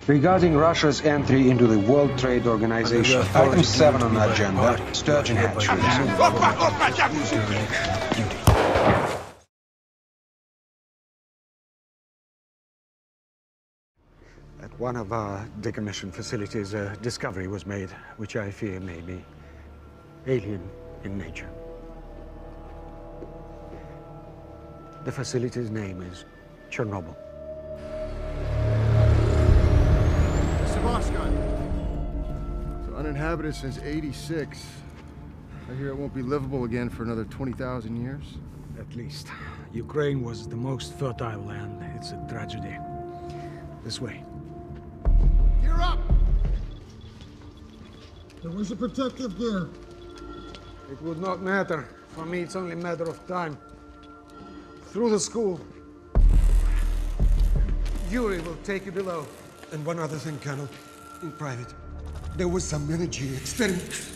Regarding Russia's entry into the World Trade Organization, item 7 on the agenda, Sturgeon hatcheries. At one of our decommissioned facilities, a discovery was made, which I fear may be alien in nature. The facility's name is Chernobyl. Moscow. So uninhabited since '86. I hear it won't be livable again for another 20,000 years. At least. Ukraine was the most fertile land. It's a tragedy. This way. Gear up! Where's the protective gear? It would not matter. For me, it's only a matter of time. Through the school. Yuri will take you below. And one other thing, Colonel. In private, there was some energy experiment.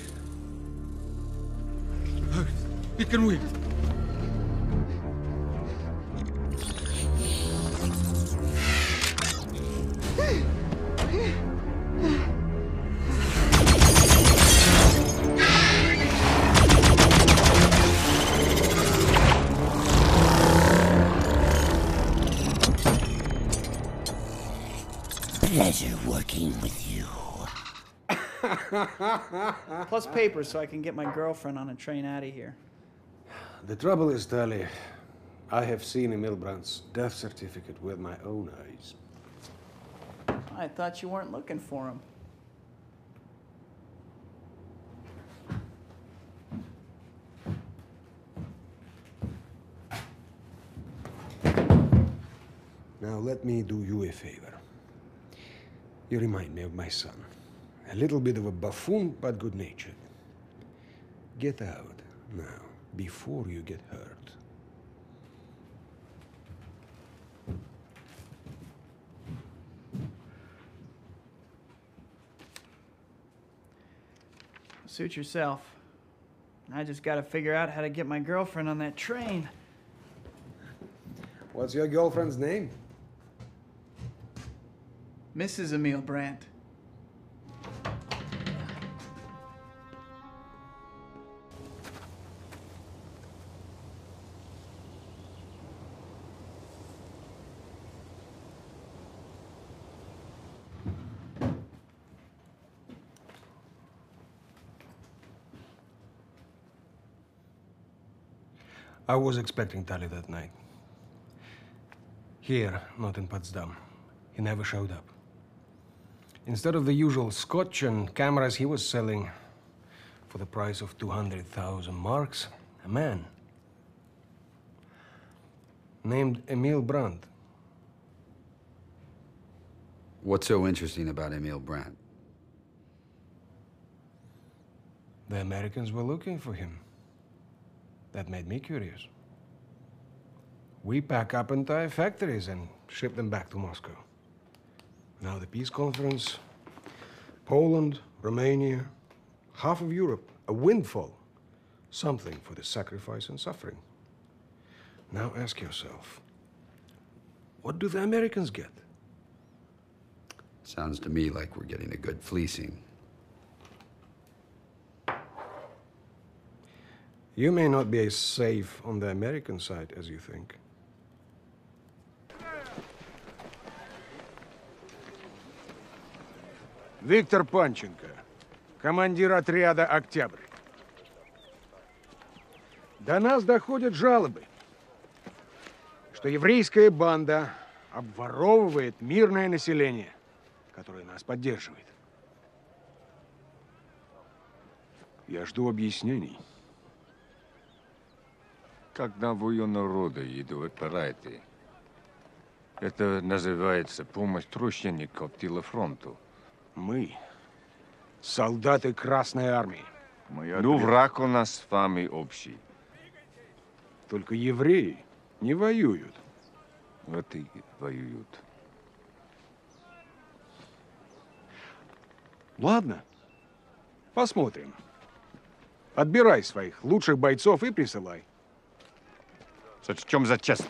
It can win. Pleasure working with you. Plus papers so I can get my girlfriend on a train out of here. The trouble is, Tali, I have seen Emil Brandt's death certificate with my own eyes. I thought you weren't looking for him. Now let me do you a favor. You remind me of my son. A little bit of a buffoon, but good-natured. Get out now, before you get hurt. Suit yourself. I just gotta figure out how to get my girlfriend on that train. What's your girlfriend's name? Mrs. Emil Brandt. I was expecting Tali that night. Here, not in Potsdam. He never showed up. Instead of the usual scotch and cameras he was selling for the price of 200,000 marks, a man named Emil Brandt. What's so interesting about Emil Brandt? The Americans were looking for him. That made me curious. We pack up entire factories and ship them back to Moscow. Now the peace conference, Poland, Romania, half of Europe, a windfall. Something for the sacrifice and suffering. Now ask yourself, what do the Americans get? Sounds to me like we're getting a good fleecing. You may not be as safe on the American side as you think. Виктор Панченко, командир отряда «Октябрь». До нас доходят жалобы, что еврейская банда обворовывает мирное население, которое нас поддерживает. Я жду объяснений. Когда вы народа идут операции, это называется помощь трущенников тила фронту. Мы солдаты Красной Армии. Ну, враг у нас с вами общий. Только евреи не воюют. Вот и воюют. Ладно, посмотрим. Отбирай своих лучших бойцов и присылай. В чем за честь?